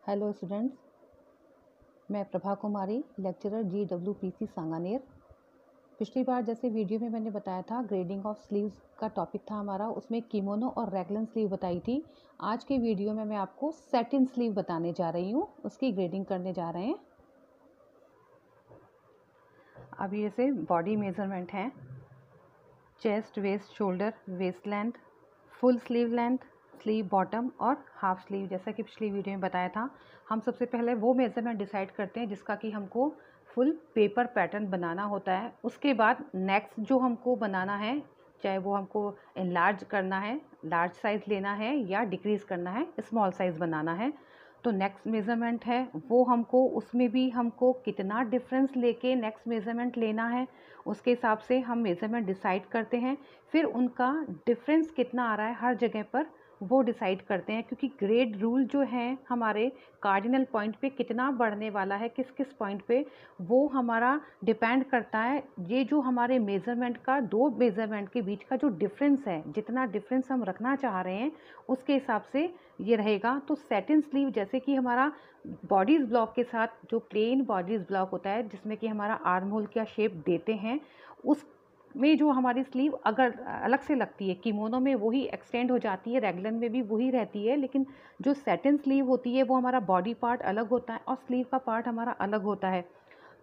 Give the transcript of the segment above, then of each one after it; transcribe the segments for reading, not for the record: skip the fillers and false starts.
Hello students, मैं प्रभा कुमारी, lecturer GWPC Sanganer. पिछली बार जैसे वीडियो में मैंने बताया था ग्रेडिंग ऑफ स्लीव्स का टॉपिक था हमारा, उसमें किमोनो और रैगलन स्लीव बताई थी। आज के वीडियो में मैं आपको सैटिन स्लीव बताने जा रही हूँ, उसकी ग्रेडिंग करने जा रहे हैं। अब ये जैसे बॉडी मेजरमेंट हैं, chest, waist, shoulder, waist length, full sleeve length, sleeve bottom और हाफ स्लीव। जैसा कि पिछली वीडियो में बताया था, हम सबसे पहले वो मेजरमेंट डिसाइड करते हैं जिसका कि हमको फुल पेपर पैटर्न बनाना होता है। उसके बाद नेक्स्ट जो हमको बनाना है, चाहे वो हमको एनलार्ज करना है, लार्ज साइज़ लेना है या डिक्रीज़ करना है, स्मॉल साइज़ बनाना है, तो नेक्स्ट मेज़रमेंट है वो हमको, उसमें भी हमको कितना डिफरेंस लेके नेक्स्ट मेज़रमेंट लेना है, उसके हिसाब से हम मेज़रमेंट डिसाइड करते हैं। फिर उनका डिफरेंस कितना आ रहा है हर जगह पर वो डिसाइड करते हैं, क्योंकि ग्रेड रूल जो है हमारे कार्डिनल पॉइंट पे कितना बढ़ने वाला है, किस किस पॉइंट पे, वो हमारा डिपेंड करता है। ये जो हमारे मेज़रमेंट का, दो मेज़रमेंट के बीच का जो डिफरेंस है, जितना डिफरेंस हम रखना चाह रहे हैं उसके हिसाब से ये रहेगा। तो सैटिन स्लीव जैसे कि हमारा बॉडीज़ ब्लॉक के साथ जो प्लेन बॉडीज़ ब्लॉक होता है, जिसमें कि हमारा आर्म होल का शेप देते हैं, उस में जो हमारी स्लीव अगर अलग से लगती है, किमोनो में वही एक्सटेंड हो जाती है, रेगलन में भी वही रहती है, लेकिन जो सैटिन स्लीव होती है वो हमारा बॉडी पार्ट अलग होता है और स्लीव का पार्ट हमारा अलग होता है।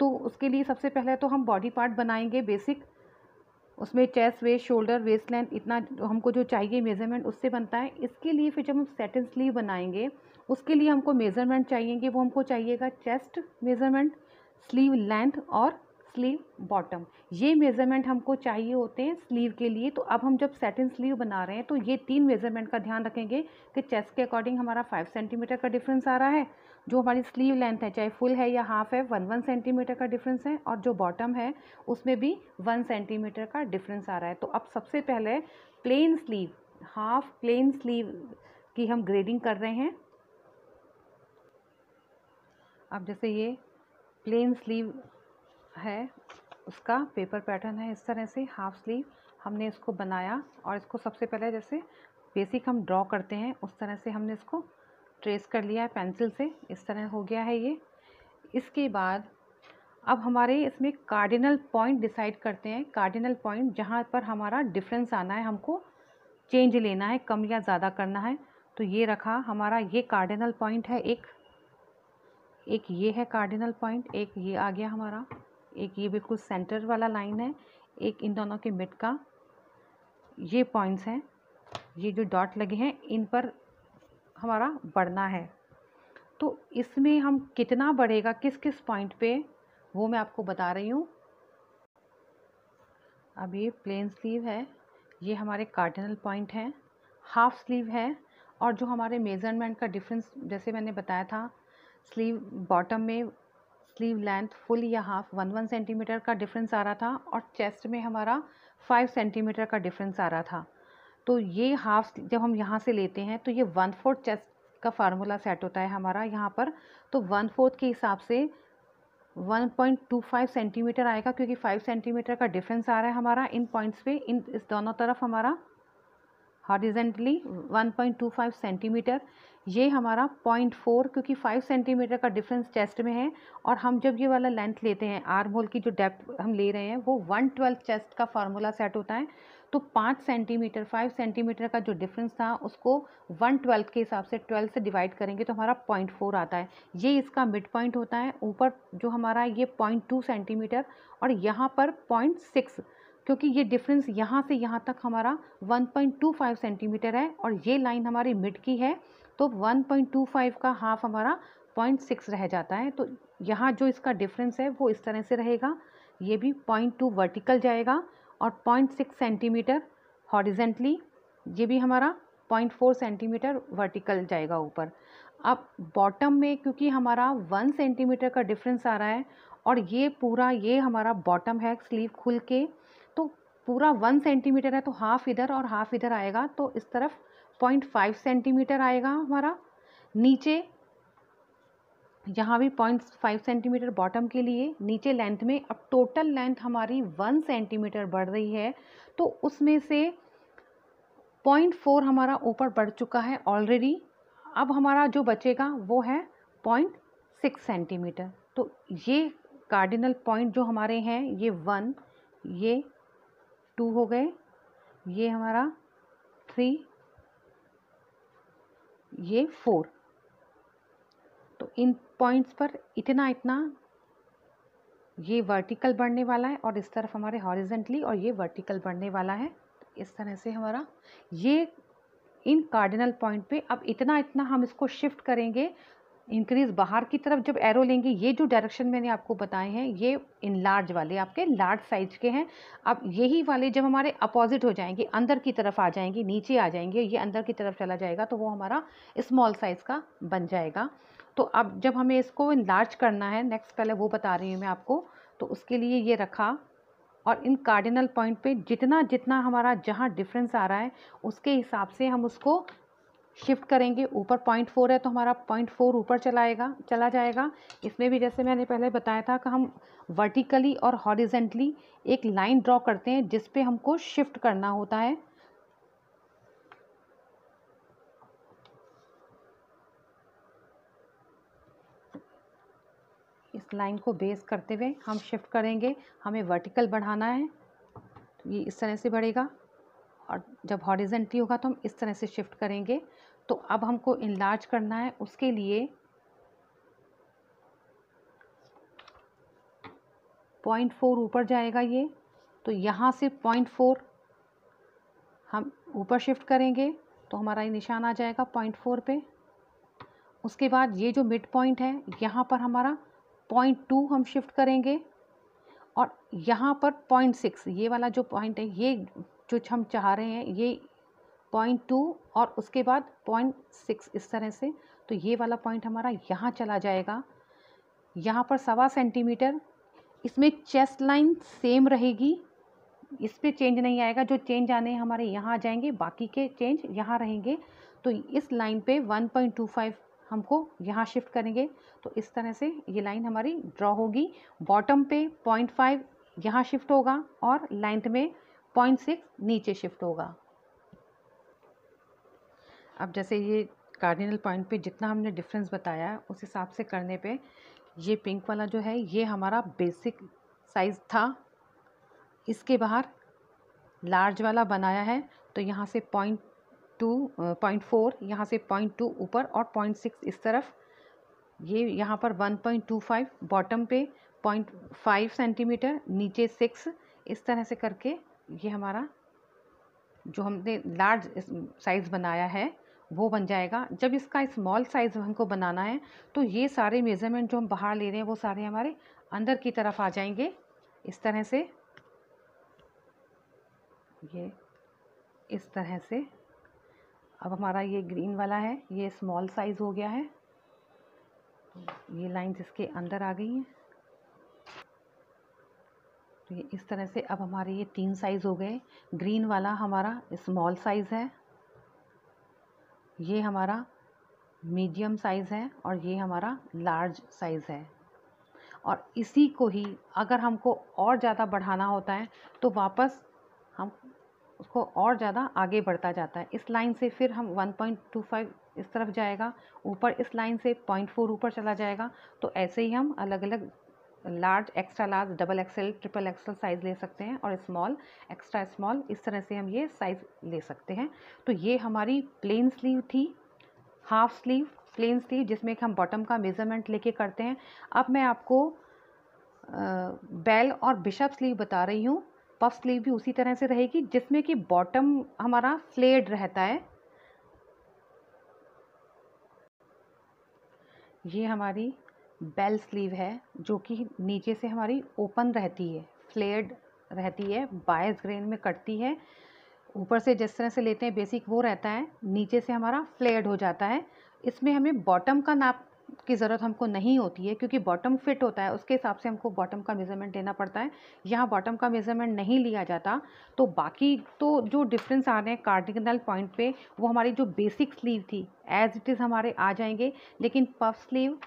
तो उसके लिए सबसे पहले तो हम बॉडी पार्ट बनाएंगे बेसिक, उसमें chest, waist, shoulder, waist length, इतना हमको जो चाहिए मेज़रमेंट उससे बनता है। इसके लिए फिर जब हम सैटिन स्लीव बनाएंगे उसके लिए हमको मेज़रमेंट चाहिएंगे, वो हमको चाहिएगा चेस्ट मेज़रमेंट, स्लीव लेंथ और स्लीव बॉटम। ये मेज़रमेंट हमको चाहिए होते हैं स्लीव के लिए। तो अब हम जब सैटिन स्लीव बना रहे हैं तो ये तीन मेज़रमेंट का ध्यान रखेंगे कि चेस्ट के अकॉर्डिंग हमारा 5 सेंटीमीटर का डिफरेंस आ रहा है, जो हमारी स्लीव लेंथ है चाहे फुल है या हाफ है 1 सेंटीमीटर का डिफरेंस है, और जो बॉटम है उसमें भी 1 सेंटीमीटर का डिफरेंस आ रहा है। तो अब सबसे पहले plain sleeve, half plain sleeve की हम ग्रेडिंग कर रहे हैं। अब जैसे ये प्लेन स्लीव है, उसका पेपर पैटर्न है इस तरह से, हाफ स्लीव हमने इसको बनाया और इसको सबसे पहले जैसे बेसिक हम ड्रॉ करते हैं उस तरह से हमने इसको ट्रेस कर लिया है पेंसिल से, इस तरह हो गया है ये। इसके बाद अब हमारे इसमें कार्डिनल पॉइंट डिसाइड करते हैं, कार्डिनल पॉइंट जहाँ पर हमारा डिफरेंस आना है, हमको चेंज लेना है, कम या ज़्यादा करना है। तो ये रखा हमारा, ये कार्डिनल पॉइंट है, एक ये है कार्डिनल पॉइंट, एक ये आ गया हमारा, एक ये बिल्कुल सेंटर वाला लाइन है, एक इन दोनों के मिड का, ये पॉइंट्स हैं, ये जो डॉट लगे हैं इन पर हमारा बढ़ना है। तो इसमें हम कितना बढ़ेगा किस किस पॉइंट पे, वो मैं आपको बता रही हूँ। अब ये प्लेन स्लीव है, ये हमारे कार्डिनल पॉइंट हैं, हाफ स्लीव है, और जो हमारे मेज़रमेंट का डिफरेंस जैसे मैंने बताया था, स्लीव बॉटम में स्लीव लेंथ फुल या हाफ 1 सेंटीमीटर का डिफरेंस आ रहा था, और चेस्ट में हमारा 5 सेंटीमीटर का डिफरेंस आ रहा था। तो ये हाफ जब हम यहाँ से लेते हैं तो ये 1/4 चेस्ट का फार्मूला सेट होता है हमारा यहाँ पर। तो 1/4 के हिसाब से 1.25 सेंटीमीटर आएगा, क्योंकि 5 सेंटीमीटर का डिफरेंस आ रहा है हमारा इन पॉइंट्स पे, इन इस दोनों तरफ हमारा हॉरिजेंटली 1.25 सेंटीमीटर। ये हमारा 0.4, क्योंकि 5 सेंटीमीटर का डिफरेंस चेस्ट में है, और हम जब ये वाला लेंथ लेते हैं, आर्म होल की जो डेप्थ हम ले रहे हैं वो 1/12 चेस्ट का फार्मूला सेट होता है। तो 5 सेंटीमीटर 5 सेंटीमीटर का जो डिफरेंस था उसको 1/12 के हिसाब से 12 से डिवाइड करेंगे तो हमारा 0.4 आता है। ये इसका मिड पॉइंट होता है। ऊपर जो हमारा ये 0.2 सेंटीमीटर और यहाँ पर 0.6, क्योंकि ये डिफरेंस यहाँ से यहाँ तक हमारा 1.25 सेंटीमीटर है और ये लाइन हमारी मिड की है, तो 1.25 का हाफ हमारा 0.6 रह जाता है। तो यहाँ जो इसका डिफरेंस है वो इस तरह से रहेगा, ये भी 0.2 वर्टिकल जाएगा और 0.6 सेंटीमीटर हॉरिजेंटली, ये भी हमारा 0.4 सेंटीमीटर वर्टिकल जाएगा ऊपर। अब बॉटम में क्योंकि हमारा 1 सेंटीमीटर का डिफरेंस आ रहा है और ये पूरा ये हमारा बॉटम है स्लीव खुल के, तो पूरा 1 सेंटीमीटर है, तो हाफ इधर और हाफ इधर आएगा, तो इस तरफ 0.5 सेंटीमीटर आएगा हमारा। नीचे यहाँ भी 0.5 सेंटीमीटर बॉटम के लिए, नीचे लेंथ में अब टोटल लेंथ हमारी 1 सेंटीमीटर बढ़ रही है, तो उसमें से 0.4 हमारा ऊपर बढ़ चुका है ऑलरेडी। अब हमारा जो बचेगा वो है 0.6 सेंटीमीटर। तो ये कार्डिनल पॉइंट जो हमारे हैं ये 1, ये 2 हो गए, ये हमारा 3, ये 4। तो इन पॉइंट्स पर इतना ये वर्टिकल बढ़ने वाला है और इस तरफ हमारे हॉरिजेंटली और ये वर्टिकल बढ़ने वाला है। इस तरह से हमारा ये इन कार्डिनल पॉइंट पे अब इतना हम इसको शिफ्ट करेंगे, इंक्रीज बाहर की तरफ जब एरो लेंगे। ये जो डायरेक्शन मैंने आपको बताए हैं ये इन लार्ज वाले आपके लार्ज साइज के हैं। अब यही वाले जब हमारे अपोजिट हो जाएंगे, अंदर की तरफ आ जाएंगे, नीचे आ जाएंगे, ये अंदर की तरफ चला जाएगा तो वो हमारा स्मॉल साइज का बन जाएगा। तो अब जब हमें इसको इनलार्ज करना है, नेक्स्ट पहले वो बता रही हूँ मैं आपको, तो उसके लिए ये रखा और इन कार्डिनल पॉइंट पे जितना हमारा जहाँ डिफरेंस आ रहा है उसके हिसाब से हम उसको शिफ्ट करेंगे। ऊपर 0.4 है तो हमारा 0.4 ऊपर चला जाएगा। इसमें भी जैसे मैंने पहले बताया था कि हम वर्टिकली और हॉरिजेंटली एक लाइन ड्रॉ करते हैं जिस पे हमको शिफ्ट करना होता है। इस लाइन को बेस करते हुए हम शिफ्ट करेंगे। हमें वर्टिकल बढ़ाना है तो ये इस तरह से बढ़ेगा और जब हॉरिजेंटली होगा तो हम इस तरह से शिफ्ट करेंगे। तो अब हमको इनलार्ज करना है, उसके लिए 0.4 ऊपर जाएगा ये, तो यहाँ से 0.4 हम ऊपर शिफ्ट करेंगे तो हमारा ये निशान आ जाएगा 0.4 पे। उसके बाद ये जो मिड पॉइंट है यहाँ पर हमारा 0.2 हम शिफ्ट करेंगे और यहाँ पर 0.6 ये वाला जो पॉइंट है ये जो हम चाह रहे हैं ये 0.2 और उसके बाद 0.6 इस तरह से। तो ये वाला पॉइंट हमारा यहाँ चला जाएगा, यहाँ पर 1.25 सेंटीमीटर। इसमें चेस्ट लाइन सेम रहेगी, इस पे चेंज नहीं आएगा। जो चेंज आने हमारे यहाँ आ जाएंगे, बाकी के चेंज यहाँ रहेंगे। तो इस लाइन पे 1.25 हमको यहाँ शिफ्ट करेंगे तो इस तरह से ये लाइन हमारी ड्रॉ होगी। बॉटम पे 0.5 यहाँ शिफ्ट होगा और लेंथ में 0.6 नीचे शिफ्ट होगा। अब जैसे ये कार्डिनल पॉइंट पे जितना हमने डिफरेंस बताया उस हिसाब से करने पे ये पिंक वाला जो है ये हमारा बेसिक साइज़ था। इसके बाहर लार्ज वाला बनाया है तो यहाँ से 0.4 यहाँ से 0.2 ऊपर और 0.6 इस तरफ। ये यहाँ पर 1.25 बॉटम पे 0.5 सेंटीमीटर, नीचे 6, इस तरह से करके ये हमारा जो हमने लार्ज साइज़ बनाया है वो बन जाएगा। जब इसका स्मॉल साइज़ हमको बनाना है तो ये सारे मेज़रमेंट जो हम बाहर ले रहे हैं वो सारे हमारे अंदर की तरफ आ जाएंगे इस तरह से। ये इस तरह से अब हमारा ये ग्रीन वाला है ये स्मॉल साइज़ हो गया है, ये लाइंस इसके अंदर आ गई हैं। तो ये इस तरह से अब हमारे ये 3 साइज़ हो गए। ग्रीन वाला हमारा स्मॉल साइज़ है, ये हमारा मीडियम साइज़ है और ये हमारा लार्ज साइज़ है। और इसी को ही अगर हमको और ज़्यादा बढ़ाना होता है तो वापस हम उसको और ज़्यादा आगे बढ़ता जाता है। इस लाइन से फिर हम 1.25 इस तरफ जाएगा, ऊपर इस लाइन से 0.4 ऊपर चला जाएगा। तो ऐसे ही हम अलग अलग large, extra large, double XL, triple XL size ले सकते हैं और स्मॉल, एक्स्ट्रा स्मॉल, इस तरह से हम ये साइज़ ले सकते हैं। तो ये हमारी प्लेन स्लीव थी, हाफ स्लीव, प्लेन स्लीव, जिसमें कि हम बॉटम का मेज़रमेंट लेके करते हैं। अब मैं आपको बेल और बिशप स्लीव बता रही हूँ। पफ स्लीव भी उसी तरह से रहेगी जिसमें कि बॉटम हमारा फ्लेयर्ड रहता है। ये हमारी बेल स्लीव है जो कि नीचे से हमारी ओपन रहती है, फ्लेयर्ड रहती है, बायस ग्रेन में कटती है। ऊपर से जिस तरह से लेते हैं बेसिक वो रहता है, नीचे से हमारा फ्लेयर्ड हो जाता है। इसमें हमें बॉटम का नाप की ज़रूरत हमको नहीं होती है क्योंकि बॉटम फिट होता है, उसके हिसाब से हमको बॉटम का मेज़रमेंट लेना पड़ता है। यहाँ बॉटम का मेज़रमेंट नहीं लिया जाता। तो बाकी तो जो डिफरेंस आ रहे हैं कार्डिनल पॉइंट पे वो हमारी जो बेसिक स्लीव थी एज इट इज़ हमारे आ जाएंगे। लेकिन पफ स्लीव,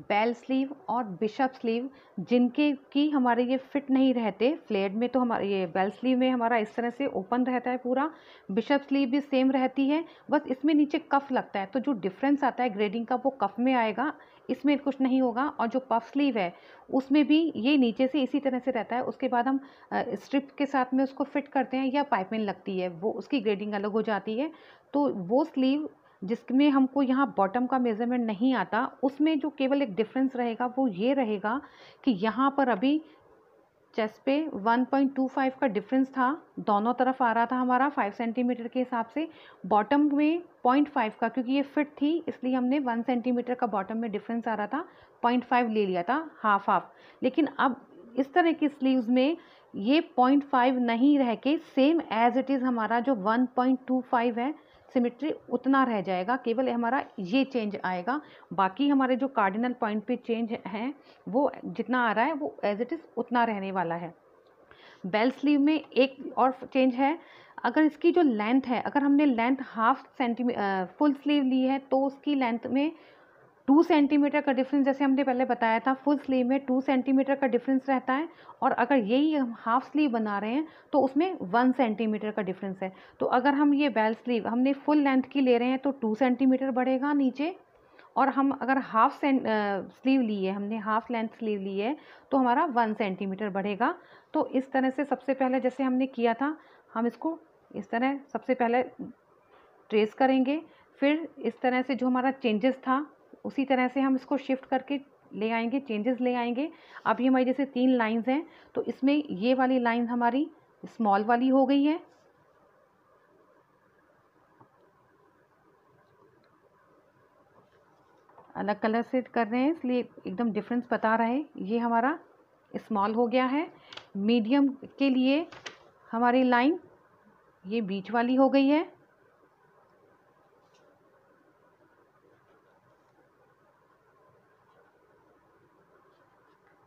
बेल स्लीव और बिशप स्लीव जिनके की हमारे ये फिट नहीं रहते फ्लेयर्ड में, तो हमारे ये बेल स्लीव में हमारा इस तरह से ओपन रहता है पूरा, बिशप स्लीव भी सेम रहती है, बस इसमें नीचे कफ लगता है। तो जो डिफरेंस आता है ग्रेडिंग का वो कफ में आएगा, इसमें कुछ नहीं होगा। और जो पफ स्लीव है उसमें भी ये नीचे से इसी तरह से रहता है, उसके बाद हम स्ट्रिप के साथ में उसको फिट करते हैं या पाइपिंग लगती है, वो उसकी ग्रेडिंग अलग हो जाती है। तो वो स्लीव जिसमें हमको यहाँ बॉटम का मेज़रमेंट नहीं आता, उसमें जो केवल एक डिफरेंस रहेगा वो ये रहेगा कि यहाँ पर अभी चेस्ट पे 1.25 का डिफरेंस था, दोनों तरफ आ रहा था हमारा 5 सेंटीमीटर के हिसाब से। बॉटम में 0.5 का, क्योंकि ये फिट थी इसलिए हमने 1 सेंटीमीटर का बॉटम में डिफरेंस आ रहा था, 0.5 ले लिया था, हाफ हाफ। लेकिन अब इस तरह की स्लीव्स में ये 0.5 नहीं रह के सेम एज इट इज़ हमारा जो 1.25 है सिमेट्री उतना रह जाएगा, केवल हमारा ये चेंज आएगा। बाकी हमारे जो कार्डिनल पॉइंट पे चेंज हैं वो जितना आ रहा है वो एज इट इज़ उतना रहने वाला है। बेल स्लीव में एक और चेंज है, अगर इसकी जो लेंथ है, अगर हमने length half centimetre full sleeve ली है तो उसकी लेंथ में 2 सेंटीमीटर का डिफरेंस, जैसे हमने पहले बताया था फुल स्लीव में 2 सेंटीमीटर का डिफरेंस रहता है, और अगर यही हम हाफ स्लीव बना रहे हैं तो उसमें 1 सेंटीमीटर का डिफरेंस है। तो अगर हम ये बेल स्लीव हमने फुल लेंथ की ले रहे हैं तो 2 सेंटीमीटर बढ़ेगा नीचे, और हम अगर हाफ स्लीव ली है, हमने हाफ लेंथ स्लीव ली है तो हमारा 1 सेंटीमीटर बढ़ेगा। तो इस तरह से सबसे पहले जैसे हमने किया था, हम इसको इस तरह सबसे पहले ट्रेस करेंगे, फिर इस तरह से जो हमारा चेंजेस था उसी तरह से हम इसको शिफ्ट करके ले आएंगे, चेंजेस ले आएंगे। अब ये हमारी जैसे 3 लाइंस हैं, तो इसमें ये वाली लाइन हमारी स्मॉल वाली हो गई है, अलग कलर से कर रहे हैं इसलिए एकदम डिफरेंस बता रहे हैं। ये हमारा स्मॉल हो गया है। मीडियम के लिए हमारी लाइन ये बीच वाली हो गई है,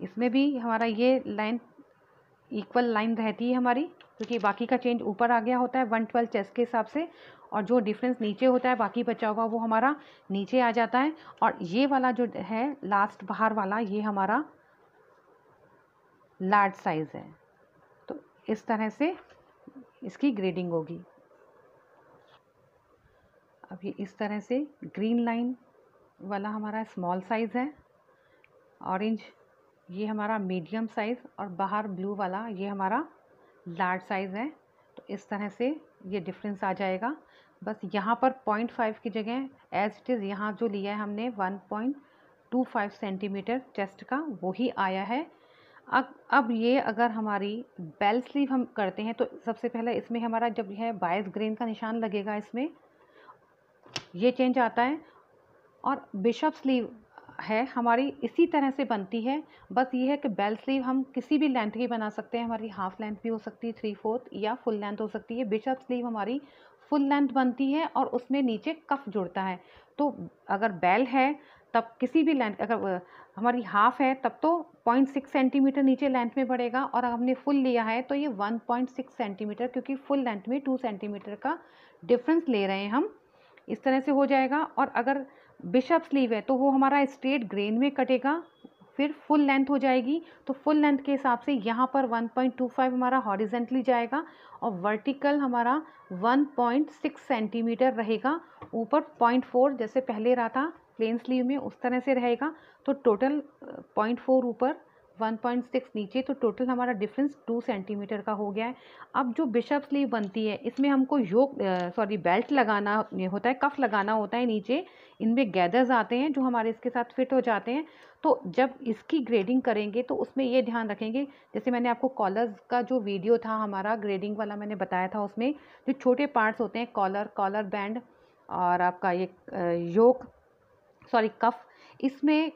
इसमें भी हमारा ये लाइन इक्वल लाइन रहती है हमारी, क्योंकि बाकी का चेंज ऊपर आ गया होता है 112 चेस्ट के हिसाब से, और जो डिफरेंस नीचे होता है बाकी बचा हुआ वो हमारा नीचे आ जाता है। और ये वाला जो है लास्ट बाहर वाला ये हमारा लार्ज साइज़ है। तो इस तरह से इसकी ग्रेडिंग होगी। अब ये इस तरह से ग्रीन लाइन वाला हमारा स्मॉल साइज़ है, ऑरेंज ये हमारा मीडियम साइज़, और बाहर ब्लू वाला ये हमारा लार्ज साइज़ है। तो इस तरह से ये डिफरेंस आ जाएगा। बस यहाँ पर 0.5 की जगह एज इट इज़ यहाँ जो लिया है हमने 1.25 सेंटीमीटर चेस्ट का वही आया है। अब ये अगर हमारी बेल स्लीव हम करते हैं तो सबसे पहले इसमें हमारा जब है 22 ग्रेन का निशान लगेगा, इसमें ये चेंज आता है। और बिशप स्लीव है हमारी इसी तरह से बनती है, बस ये है कि बेल स्लीव हम किसी भी लेंथ की बना सकते हैं, हमारी हाफ लेंथ भी हो सकती है, 3/4 या फुल लेंथ हो सकती है। बिशप स्लीव हमारी फुल लेंथ बनती है और उसमें नीचे कफ जुड़ता है। तो अगर बेल है तब किसी भी लेंथ, अगर हमारी हाफ है तब तो 0.6 सेंटीमीटर नीचे लेंथ में बढ़ेगा, और अगर हमने फुल लिया है तो ये 1.6 सेंटीमीटर, क्योंकि फुल लेंथ में 2 सेंटीमीटर का डिफरेंस ले रहे हैं हम, इस तरह से हो जाएगा। और अगर बिशप स्लीव है तो वो हमारा स्ट्रेट ग्रेन में कटेगा, फिर फुल लेंथ हो जाएगी। तो फुल लेंथ के हिसाब से यहाँ पर 1.25 हमारा हॉरिजेंटली जाएगा और वर्टिकल हमारा 1.6 सेंटीमीटर रहेगा, ऊपर 0.4 जैसे पहले रहा था प्लेन स्लीव में उस तरह से रहेगा। तो टोटल 0.4 ऊपर 1.6 नीचे, तो टोटल हमारा डिफरेंस 2 सेंटीमीटर का हो गया है। अब जो बिशप स्लीव बनती है इसमें हमको बेल्ट लगाना होता है, कफ लगाना होता है नीचे, इनमें गैदर्स आते हैं जो हमारे इसके साथ फिट हो जाते हैं। तो जब इसकी ग्रेडिंग करेंगे तो उसमें ये ध्यान रखेंगे, जैसे मैंने आपको कॉलर्स का जो वीडियो था हमारा ग्रेडिंग वाला मैंने बताया था, उसमें जो छोटे पार्ट्स होते हैं कॉलर बैंड और आपका ये कफ, इसमें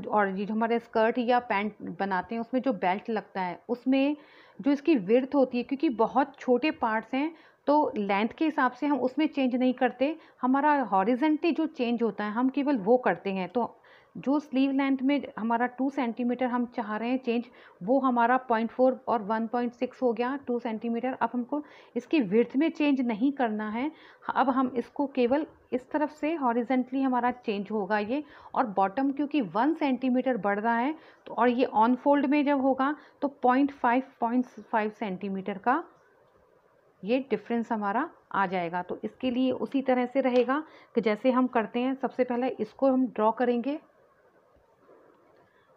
और ये जो हमारे स्कर्ट या पैंट बनाते हैं उसमें जो बेल्ट लगता है उसमें जो इसकी विड्थ होती है, क्योंकि बहुत छोटे पार्ट्स हैं तो लेंथ के हिसाब से हम उसमें चेंज नहीं करते, हमारा हॉरिजेंटली जो चेंज होता है हम केवल वो करते हैं। तो जो स्लीव लेंथ में हमारा 2 सेंटीमीटर हम चाह रहे हैं चेंज, वो हमारा 0.4 और 1.6 हो गया 2 सेंटीमीटर। अब हमको इसकी विड्थ में चेंज नहीं करना है, अब हम इसको केवल इस तरफ से हॉरिजेंटली हमारा चेंज होगा ये। और बॉटम क्योंकि 1 सेंटीमीटर बढ़ रहा है तो, और ये ऑन फोल्ड में जब होगा तो 0.5 सेंटीमीटर का ये डिफरेंस हमारा आ जाएगा। तो इसके लिए उसी तरह से रहेगा कि जैसे हम करते हैं, सबसे पहले इसको हम ड्रॉ करेंगे।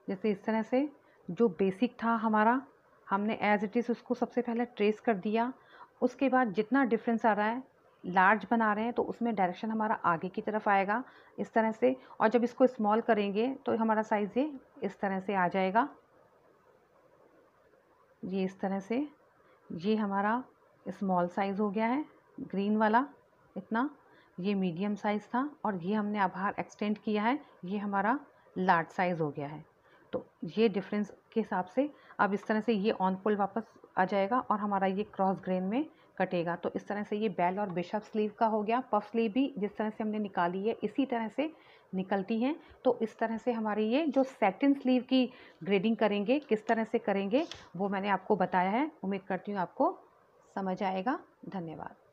जैसे इस तरह से जो बेसिक था हमारा, हमने एज इट इज़ उसको सबसे पहले ट्रेस कर दिया। उसके बाद जितना डिफरेंस आ रहा है, लार्ज बना रहे हैं तो उसमें डायरेक्शन हमारा आगे की तरफ आएगा इस तरह से। और जब इसको स्मॉल करेंगे तो हमारा साइज़ ये इस तरह से आ जाएगा, ये इस तरह से। ये हमारा स्मॉल साइज़ हो गया है ग्रीन वाला इतना, ये मीडियम साइज़ था, और ये हमने अब बाहर एक्सटेंड किया है, ये हमारा लार्ज साइज़ हो गया है। तो ये डिफरेंस के हिसाब से अब इस तरह से ये ऑन फोल्ड वापस आ जाएगा और हमारा ये क्रॉस ग्रेन में कटेगा। तो इस तरह से ये बेल और बिशप स्लीव का हो गया। पफ स्लीव भी जिस तरह से हमने निकाली है इसी तरह से निकलती हैं। तो इस तरह से हमारी ये जो सैटिन स्लीव की ग्रेडिंग करेंगे, किस तरह से करेंगे वो मैंने आपको बताया है। उम्मीद करती हूँ आपको समझ आएगा। धन्यवाद।